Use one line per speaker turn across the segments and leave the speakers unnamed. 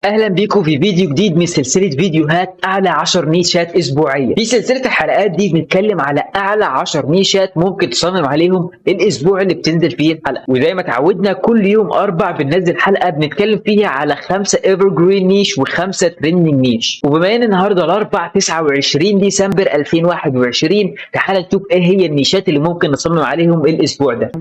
اهلا بيكم في فيديو جديد من سلسله فيديوهات اعلى 10 نيشات اسبوعيه. في سلسله الحلقات دي بنتكلم على اعلى 10 نيشات ممكن تصمم عليهم الاسبوع اللي بتنزل فيه الحلقه، وزي ما تعودنا كل يوم اربع بننزل حلقه بنتكلم فيها على 5 ايفر جرين نيش و5 ترندنج نيش. وبما ان النهارده الاربع 29 ديسمبر 2021، تعال نشوف ايه هي النيشات اللي ممكن نصمم عليهم الاسبوع ده.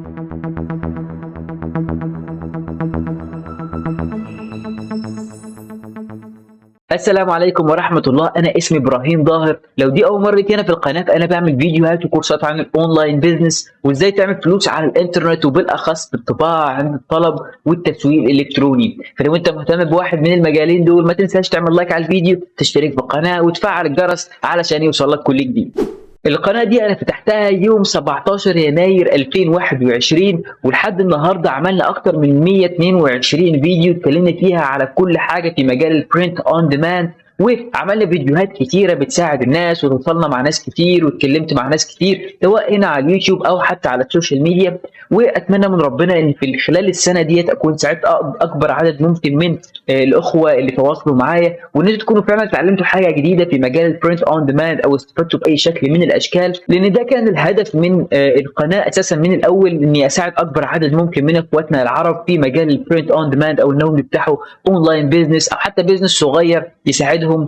السلام عليكم ورحمة الله. أنا اسمي إبراهيم ظاهر. لو دي أول مرة ليك هنا في القناة فأنا بعمل فيديوهات وكورسات عن الأونلاين بيزنس وإزاي تعمل فلوس على الإنترنت، وبالأخص بالطباعة عند الطلب والتسويق الإلكتروني. فلو أنت مهتم بواحد من المجالين دول ما تنساش تعمل لايك على الفيديو، تشترك في القناة وتفعل الجرس علشان يوصلك كل جديد. القناة دي أنا فتحتها يوم 17 يناير 2021، ولحد النهاردة عملنا أكتر من 122 فيديو اتكلمنا فيها على كل حاجة في مجال البرنت أون ديماند، وعملنا فيديوهات كتيرة بتساعد الناس وتوصلنا مع ناس كتير واتكلمت مع ناس كتير سواء هنا على اليوتيوب أو حتى على السوشيال ميديا. وأتمنى من ربنا إن في خلال السنة ديت أكون ساعدت أكبر عدد ممكن من الأخوة اللي تواصلوا معايا، وإن انتوا تكونوا فعلا اتعلمتوا حاجة جديدة في مجال البرنت أون ديماند أو استفدتوا بأي شكل من الاشكال، لان ده كان الهدف من القناه اساسا من الاول، اني اساعد اكبر عدد ممكن من اخواتنا العرب في مجال البرنت اون ديماند، او انهم يفتحوا اونلاين بيزنس او حتى بيزنس صغير يساعدهم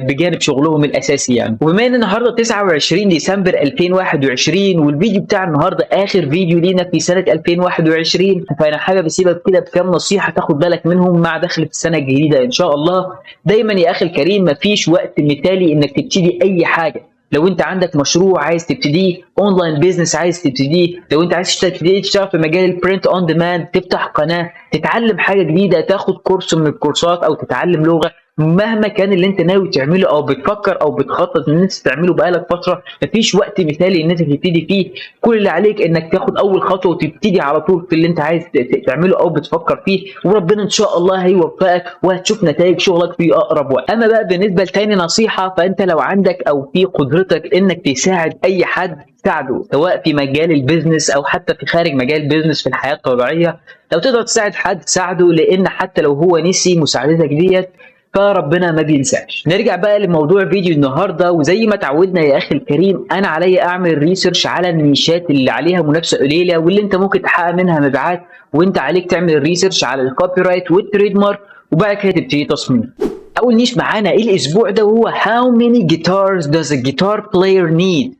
بجانب شغلهم الاساسي يعني. وبما ان النهارده 29 ديسمبر 2021 والفيديو بتاع النهارده اخر فيديو لينا في سنه 2021، فانا حابب اسيبك كده بكام نصيحه تاخد بالك منهم مع دخل في السنه الجديده ان شاء الله. دايما يا اخي الكريم مفيش وقت مثالي انك تبتدي اي حاجه. لو انت عندك مشروع عايز تبتديه، اونلاين بيزنس عايز تبتديه، لو انت عايز تشتغل في مجال البرنت اون ديماند، تفتح قناه، تتعلم حاجه جديده، تاخد كورس من الكورسات او تتعلم لغه، مهما كان اللي انت ناوي تعمله او بتفكر او بتخطط ان انت تعمله بقالك فتره، مفيش وقت مثالي ان انت تبتدي فيه. كل اللي عليك انك تاخد اول خطوه وتبتدي على طول في اللي انت عايز تعمله او بتفكر فيه، وربنا ان شاء الله هيوفقك وهتشوف نتائج شغلك في اقرب وقت. اما بقى بالنسبه لتاني نصيحه، فانت لو عندك او في قدرتك انك تساعد اي حد ساعده، سواء في مجال البيزنس او حتى في خارج مجال البيزنس في الحياه الطبيعيه، لو تقدر تساعد حد ساعده، لان حتى لو هو نسي مساعدتك ديت فربنا ما بينساش. نرجع بقى لموضوع فيديو النهارده، وزي ما تعودنا يا اخي الكريم انا عليا اعمل ريسيرش على النيشات اللي عليها منافسه قليله واللي انت ممكن تحقق منها مبيعات، وانت عليك تعمل ريسيرش على الكوبي رايت والتريد مارك، وبعد كده تبتدي تصميم. اول نيش معانا الاسبوع ده وهو how many guitars does a guitar player need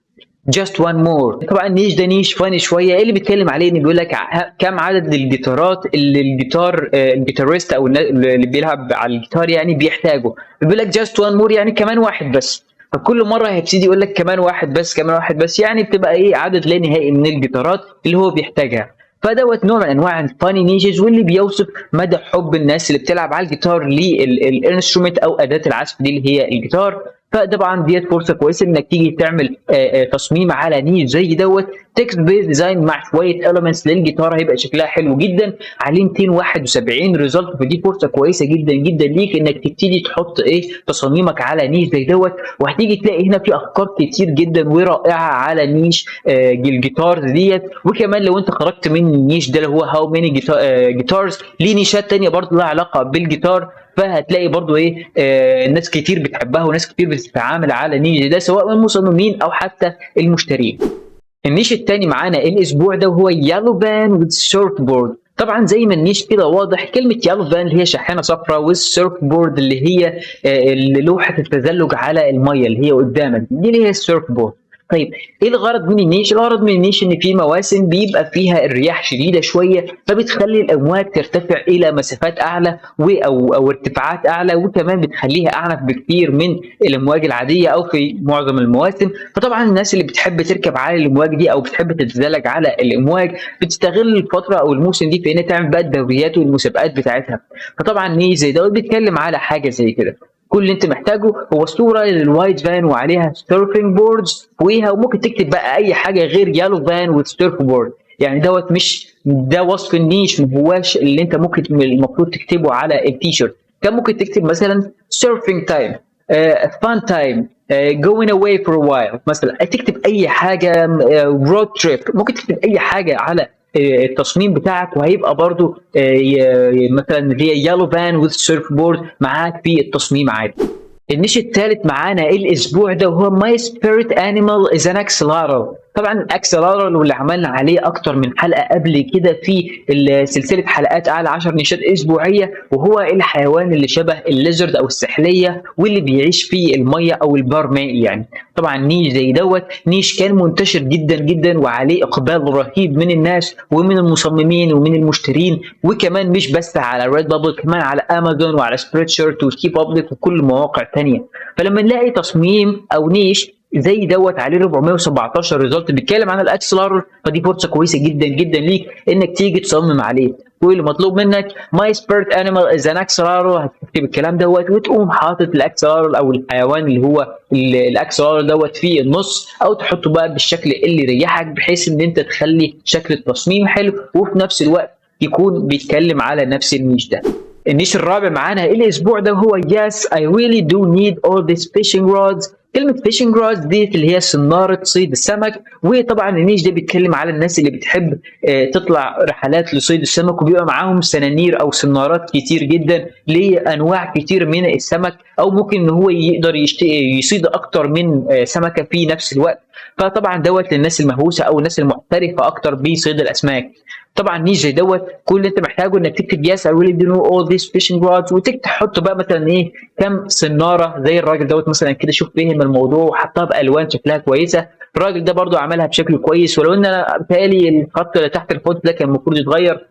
just one more. طبعا النيش ده نيش فاني شويه، اللي بيتكلم عليه انه بيقول لك كم عدد الجيتارات اللي الجيتاريست او اللي بيلعب على الجيتار يعني بيحتاجه. بيقول لك just one more يعني كمان واحد بس. فكل مره هيبتدي يقول لك كمان واحد بس كمان واحد بس، يعني بتبقى ايه عدد لا نهائي من الجيتارات اللي هو بيحتاجها. فدوت نوع من انواع الفاني نيشز، واللي بيوصف مدى حب الناس اللي بتلعب على الجيتار للانسترومنت او اداه العزف دي اللي هي الجيتار. فطبعا ديت فرصه كويسه انك تيجي تعمل تصميم على نيش زي دوت تكست بيز ديزاين مع شويه اليمنتس للجيتار، هيبقى شكلها حلو جدا عليه 271 ريزلت. فدي فرصه كويسه جدا جدا ليك انك تبتدي تحط تصاميمك على نيش زي دوت، وهتيجي تلاقي هنا في افكار كتير جدا ورائعه على نيش الجيتارز ديت. وكمان لو انت خرجت من النيش ده اللي هو هاو ماني جيتارز، ليه نيشات تانية برضه لها علاقه بالجيتار، فهتلاقي برضو ناس كتير بتحبها وناس كتير بتتعامل على نيش ده سواء من المصممين او حتى المشترين. النيش التاني معانا الاسبوع ده وهو يالو فان والسيرف بورد. طبعا زي ما النيش كده واضح، كلمه يالو فان اللي هي شاحنه صفراء، والسيرف بورد اللي هي لوحه التزلج على الميه اللي هي قدامك دي اللي هي السيرف بورد. طيب ايه الغرض من النيش؟ الغرض من النيش ان في مواسم بيبقى فيها الرياح شديده شويه، فبتخلي الامواج ترتفع الى مسافات اعلى او ارتفاعات اعلى، وكمان بتخليها اعنف بكثير من الامواج العاديه او في معظم المواسم. فطبعا الناس اللي بتحب تركب على الامواج دي او بتحب تتزلج على الامواج بتستغل الفتره او الموسم دي في انها تعمل بقى الدوريات والمسابقات نتاعتها. فطبعا نيش زي ده بيتكلم على حاجه زي كده. كل اللي انت محتاجه هو صوره للوايت فان وعليها سيرفنج بوردز فوقيها، وممكن تكتب بقى اي حاجه غير يالو فان والسيرف بورد. يعني دوت مش ده وصف النيش، ما هواش اللي انت ممكن المفروض تكتبه على التيشيرت. كان ممكن تكتب مثلا سيرفنج تايم، فان تايم، going away for a while مثلا. تكتب اي حاجه، رود تريب، ممكن تكتب اي حاجه على التصميم بتاعك، وهيبقى برضو مثلا هي يالو فان وذ سيرف بورد معاك في التصميم عادي. النيش الثالث معانا الاسبوع ده وهو ماي سبيريت انيمال از ان اكسلارل. طبعا الاكسلارل واللي عملنا عليه اكتر من حلقه قبل كده في سلسله حلقات اعلى 10 نيشات اسبوعيه، وهو الحيوان اللي شبه الليزرد او السحليه واللي بيعيش في الميه او البار مائي يعني. طبعا نيش زي دوت نيش كان منتشر جدا جدا وعليه اقبال رهيب من الناس ومن المصممين ومن المشترين، وكمان مش بس على ريد بابل، كمان على امازون وعلى سبريد شيرت وكي بابليك وكل مواقع تانية. فلما نلاقي تصميم او نيش زي دوت عليه 417 ريزلت بيتكلم عن الاكسلارر، فدي فرصه كويسه جدا جدا ليك انك تيجي تصمم عليه. كل اللي مطلوب منك ماي سبيرت انيمال از ان اكسلارر، هتكتب الكلام دوت وتقوم حاطط الاكسلارر او الحيوان اللي هو الاكسلارر دوت في النص، او تحطه بقى بالشكل اللي يريحك بحيث ان انت تخلي شكل التصميم حلو وفي نفس الوقت يكون بيتكلم على نفس النيش ده. النيش الرابع معانا الاسبوع ده هو yes I really do need all these fishing rods. كلمة فيشنج رودز دي اللي هي صنارة صيد السمك، وطبعا النيش ده بيتكلم على الناس اللي بتحب تطلع رحلات لصيد السمك وبيبقى معاهم سنانير او صنارات كتير جدا لانواع كتير من السمك، او ممكن ان هو يقدر يصيد اكتر من سمكة في نفس الوقت. فطبعا دوت للناس المهووسة او الناس المحترفة اكتر بصيد الاسماك. طبعا نيش زي دوت كل اللي انت محتاجه انك تكتب يس I really do know all these fishing rods، وتحط بقى مثلا ايه كم صناره زي الراجل دوت مثلا كده. شوف فهم الموضوع وحطها بالوان شكلها كويسه. الراجل ده برضو عملها بشكل كويس، ولو ان انا بتهيألي الخط اللي تحت الفوت ده كان المفروض يتغير.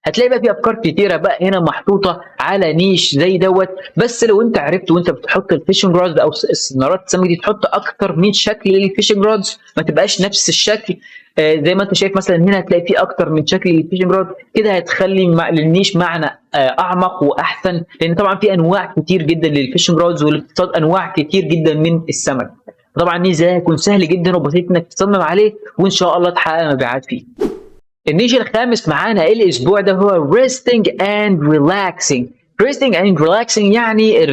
هتلاقي بقى في افكار كتيره بقى هنا محطوطه على نيش زي دوت، بس لو انت عرفت وانت بتحط الفيشنج رودز او السنارات السمك دي تحط اكتر من شكل للفيشنج رودز، ما تبقاش نفس الشكل. زي ما انت شايف مثلا هنا هتلاقي في اكتر من شكل للفيشنج رود، كده هتخلي للنيش معنى اعمق واحسن، لان طبعا في انواع كتير جدا للفيشنج رودز والاقتصاد انواع كتير جدا من السمك. طبعا النيش ده هيكون سهل جدا وبسيط انك تصمم عليه وان شاء الله تحقق مبيعات فيه. النيش الخامس معانا الاسبوع ده هو resting and relaxing. resting and relaxing يعني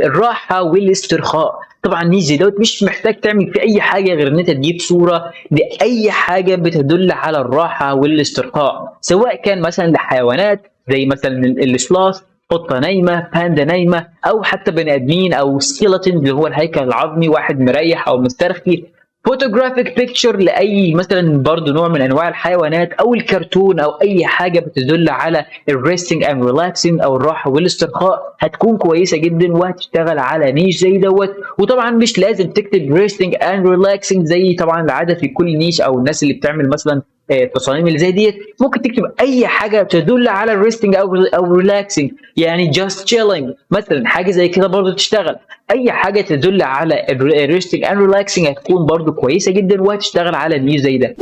الراحه والاسترخاء. طبعا النيش دوت مش محتاج تعمل فيه اي حاجه غير ان انت تجيب صوره لاي حاجه بتدل على الراحه والاسترخاء، سواء كان مثلا لحيوانات زي مثلا السلاث، قطه نايمه، باندا نايمه، او حتى بني ادمين او سكيلتون اللي هو الهيكل العظمي واحد مريح او مسترخي، فوتوغرافيك بيكتشر لاي مثلا برضه نوع من انواع الحيوانات، او الكرتون او اي حاجه بتدل على الريستنج اند ريلاكسنج او الراحه والاسترخاء، هتكون كويسه جدا وهتشتغل على نيش زي دوت. وطبعا مش لازم تكتب ريستنج اند ريلاكسنج زي طبعا العاده في كل نيش، او الناس اللي بتعمل مثلا التصاميم اللي زي ديت ممكن تكتب اي حاجه تدل على الريستنج او ريلاكسنج، يعني جاست تشيلينج مثلا، حاجه زي كده برضه تشتغل. اي حاجه تدل على الريستنج اند ريلاكسنج هتكون برضه كويسه جدا وهتشتغل على النيش زي ده.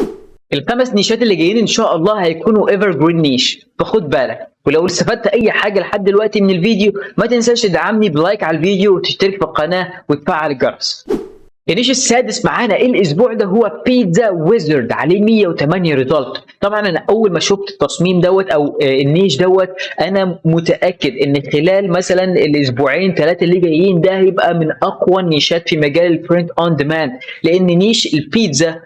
الخمس نيشات اللي جايين ان شاء الله هيكونوا ايفر جرين نيش، فخد بالك. ولو استفدت اي حاجه لحد دلوقتي من الفيديو ما تنساش تدعمني بلايك على الفيديو وتشترك في القناه وتفعل الجرس. النيش السادس معانا الاسبوع ده هو بيتزا ويزرد، عليه 108 ريزلت. طبعا انا اول ما شفت التصميم دوت او النيش دوت انا متاكد ان خلال مثلا الاسبوعين ثلاثه اللي جايين ده هيبقى من اقوى النيشات في مجال البرنت اون ديماند، لان نيش البيتزا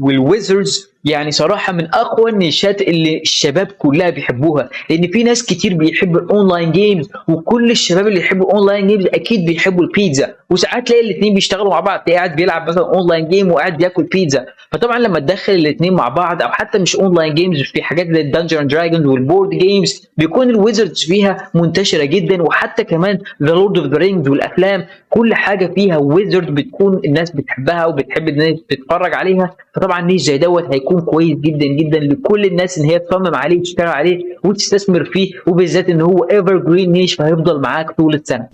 والويزردز يعني صراحه من اقوى النيشات اللي الشباب كلها بيحبوها، لان في ناس كتير بيحبوا الاونلاين جيمز، وكل الشباب اللي يحبوا الاونلاين جيمز اكيد بيحبوا البيتزا، وساعات تلاقي الاثنين بيشتغلوا مع بعض، تلاقي قاعد بيلعب مثلا اونلاين جيم وقاعد بياكل بيتزا. فطبعا لما تدخل الاثنين مع بعض، او حتى مش اونلاين جيمز، في حاجات زي الدنجر اند دراجونز والبورد جيمز بيكون الويزردز فيها منتشره جدا، وحتى كمان ذا لورد اوف ذا رينجز والافلام كل حاجه فيها ويزرد بتكون الناس بتحبها وبتحب الناس تتفرج عليها. فطبعا نيش زي دوت هيكون كويس جدا جدا لكل الناس ان هي تصمم عليه وتشتغل عليه وتستثمر فيه، وبالذات ان هو ايفر جرين نيش فهيفضل معاك طول السنه.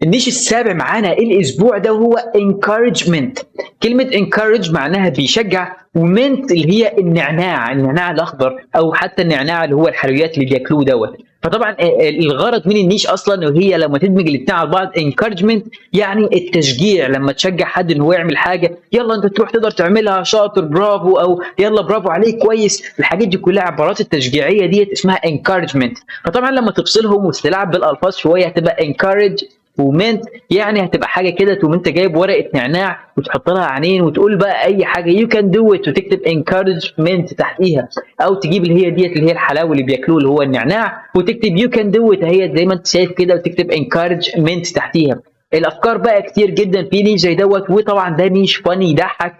النيش السابع معانا الاسبوع ده هو encouragement. كلمه encourage معناها بيشجع، ومنت اللي هي النعناع الاخضر، او حتى النعناع اللي هو الحلويات اللي بياكلوه دوت. فطبعا الغرض من النيش اصلا وهي لما تدمج الاثنين على بعض encouragement يعني التشجيع، لما تشجع حد ان هو يعمل حاجه، يلا انت تروح تقدر تعملها، شاطر، برافو، او يلا برافو عليك كويس. الحاجات دي كلها عبارات التشجيعيه ديت اسمها encouragement. فطبعا لما تفصلهم وتلعب بالالفاظ شويه هتبقى encourage ومنت، يعني هتبقى حاجه كده تقوم انت جايب ورقه نعناع وتحط لها عينين وتقول بقى اي حاجه يو كان دو ات وتكتب encouragement تحتيها، او تجيب اللي هي ديت اللي هي الحلاوه اللي بياكلوه اللي هو النعناع وتكتب يو كان دو ات اهي زي ما انت شايف كده وتكتب encouragement تحتيها. الافكار بقى كتير جدا في نيش زي دوت، وطبعا ده نيش فاني يضحك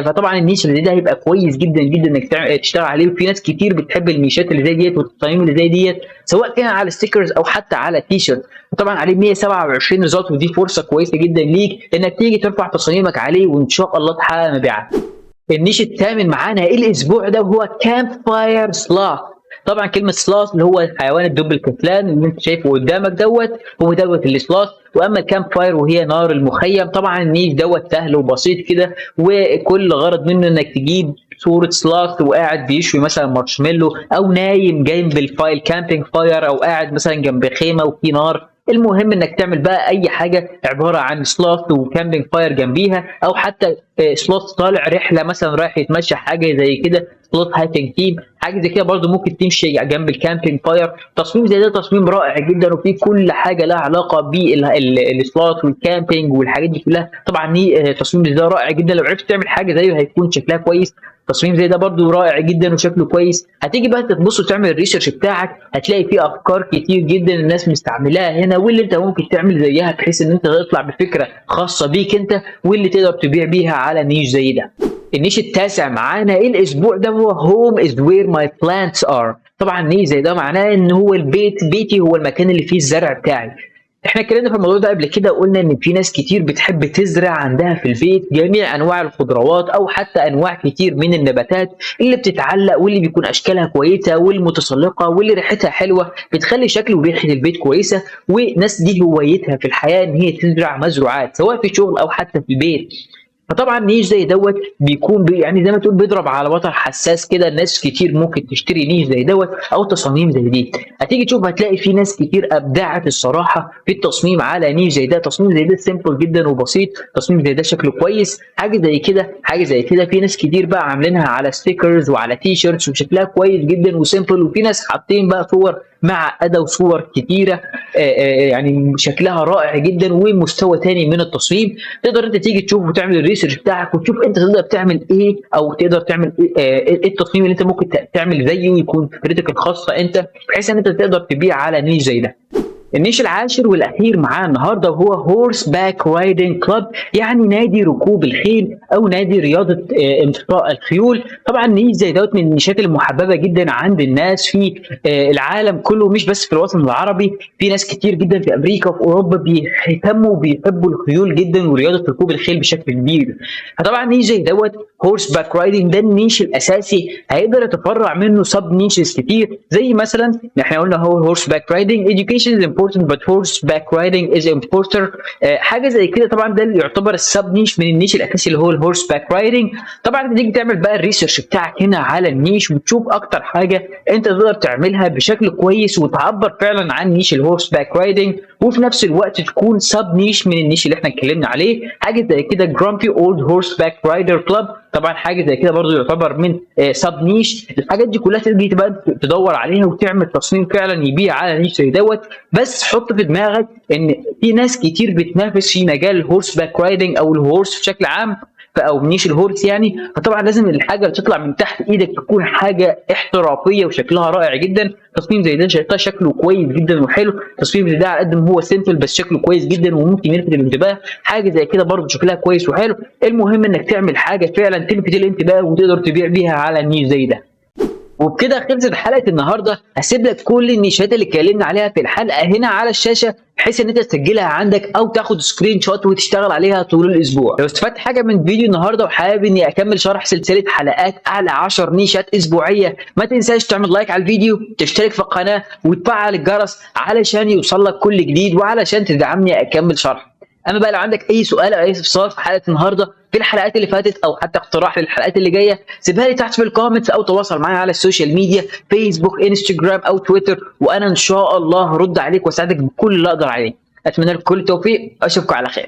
فطبعا النيش اللي زي ده هيبقى كويس جدا جدا انك تشتغل عليه، وفي ناس كتير بتحب النيشات اللي زي ديت والتصاميم اللي زي ديت سواء كان على ستيكرز او حتى على تي شيرت. طبعا عليه 127 ريزلت، ودي فرصه كويسه جدا ليك انك تيجي ترفع تصاميمك عليه وان شاء الله تحقق مبيعات. النيش الثامن معانا الاسبوع ده هو كامب فاير سلاث. طبعا كلمه سلاث اللي هو حيوان الدب الكسلان اللي انت شايفه قدامك دوت، هو دوت السلاث. واما الكامب فاير وهي نار المخيم، طبعا النيش دوت سهل وبسيط كده، وكل غرض منه انك تجيب صورة سلاث وقاعد بيشوي مثلا مارشميلو، او نايم جنب الفايل كامبينج فاير، او قاعد مثلا جنب خيمه وفي نار. المهم انك تعمل بقى اي حاجه عباره عن سلاث وكامبينج فاير جنبيها، او حتى سلاث طالع رحله مثلا رايح يتمشى حاجه زي كده سلاث هايكنج تيم، حاجه زي كده برده ممكن تمشي جنب الكامبينج فاير. تصميم زي ده تصميم رائع جدا وفيه كل حاجه لها علاقه بالسلاث والكامبينج والحاجات دي كلها. طبعا تصميم زي ده رائع جدا، لو عرفت تعمل حاجه زيه هيكون شكلها كويس. تصميم زي ده برضو رائع جدا وشكله كويس. هتيجي بقى تبص وتعمل الريسيرش بتاعك، هتلاقي فيه افكار كتير جدا الناس مستعملاها هنا، واللي انت ممكن تعمل زيها بحيث ان انت تطلع بفكره خاصه بيك انت واللي تقدر تبيع بيها على نيش زي ده. النيش التاسع معانا الاسبوع ده هو هوم از وير ماي بلانتس ار. طبعا نيش زي ده معناه ان هو بيتي هو المكان اللي فيه الزرع بتاعي. احنا اتكلمنا في الموضوع ده قبل كده، وقلنا ان في ناس كتير بتحب تزرع عندها في البيت جميع انواع الخضروات او حتى انواع كتير من النباتات اللي بتتعلق واللي بيكون اشكالها كويسه والمتسلقه واللي ريحتها حلوه بتخلي شكل وريحه البيت كويسه. وناس دي هوايتها في الحياه ان هي تزرع مزروعات سواء في شغل او حتى في البيت. فطبعا نيش زي دوت بيكون يعني زي ما تقول بيضرب على وتر حساس كده، ناس كتير ممكن تشتري نيش زي دوت او تصاميم زي دي. هتيجي تشوف هتلاقي في ناس كتير ابدعت الصراحه في التصميم على نيش زي ده. تصميم زي ده سيمبل جدا وبسيط، تصميم زي ده شكله كويس. حاجه زي كده في ناس كتير بقى عاملينها على ستيكرز وعلى تي شيرتس وشكلها كويس جدا وسيمبل، وفي ناس حاطين بقى صور معقده وصور كتيره يعني شكلها رائع جدا ومستوى تاني من التصميم. تقدر انت تيجي تشوف وتعمل الريسيرش بتاعك وتشوف انت تقدر تعمل ايه، او تقدر تعمل ايه التصميم اللي انت ممكن تعمل زيه ويكون فكرتك الخاصه انت، بحيث ان انت تقدر تبيع على نيش زي ده. النيش العاشر والاخير معاه النهارده وهو هورس باك رايدنج كلاب، يعني نادي ركوب الخيل او نادي رياضه انتقاء الخيول. طبعا نيش زي دوت من النيشات المحببه جدا عند الناس في العالم كله، مش بس في الوطن العربي. في ناس كتير جدا في امريكا وفي اوروبا بيهتموا وبيحبوا الخيول جدا ورياضه ركوب الخيل بشكل كبير. فطبعا نيش زي دوت هورس باك رايدنج ده النيش الاساسي، هيقدر يتفرع منه سب نيشز كتير، زي مثلا احنا قلنا هو هورس باك رايدنج education is important but horseback riding is important. حاجه زي كده. طبعا ده اللي يعتبر السب نيش من النيش الاساسي اللي هو الهورس باك رايدنج. طبعا تيجي تعمل بقى الريسيرش بتاعك هنا على النيش وتشوف اكتر حاجه انت تقدر تعملها بشكل كويس وتعبر فعلا عن نيش الهورس باك رايدنج، وفي نفس الوقت تكون سب نيش من النيش اللي احنا اتكلمنا عليه. حاجه زي كده جرامبي اولد هورس باك رايدر كلاب، طبعا حاجه زي كده برضو يعتبر من سب نيش. الحاجات دي كلها تيجي تبقى تدور عليها وتعمل تصميم فعلا يبيع على نيش زي دوت. بس حط في دماغك ان في ناس كتير بتنافس في مجال الهورس باك رايدنج او الهورس بشكل عام او نيش الهورس يعني. فطبعا لازم الحاجه اللي تطلع من تحت ايدك تكون حاجه احترافيه وشكلها رائع جدا. تصميم زي ده شكله كويس جدا وحلو. تصميم زي ده على قد ما هو سيمبل بس شكله كويس جدا وممكن يلفت الانتباه. حاجه زي كده برضه شكلها كويس وحلو. المهم انك تعمل حاجه فعلا تلفت الانتباه وتقدر تبيع بيها على النيش زي ده. وبكده خلصت حلقه النهارده. هسيب لك كل النيشات اللي اتكلمنا عليها في الحلقه هنا على الشاشه، بحيث ان انت تسجلها عندك او تاخد سكرين شوت وتشتغل عليها طول الاسبوع. لو استفدت حاجه من فيديو النهارده وحابب اني اكمل شرح سلسله حلقات اعلى 10 نيشات اسبوعيه، ما تنساش تعمل لايك على الفيديو، تشترك في القناه وتفعل الجرس علشان يوصل لك كل جديد وعلشان تدعمني اكمل شرح. اما بقى لو عندك اي سؤال او اي استفسار في حلقه النهارده في الحلقات اللي فاتت او حتى اقتراح للحلقات اللي جايه، سيبها لي تحت في الكومنتس او تواصل معايا على السوشيال ميديا فيسبوك انستجرام او تويتر، وانا ان شاء الله هرد عليك واساعدك بكل اللي اقدر عليه. اتمنى لك كل التوفيق، اشوفكم على خير.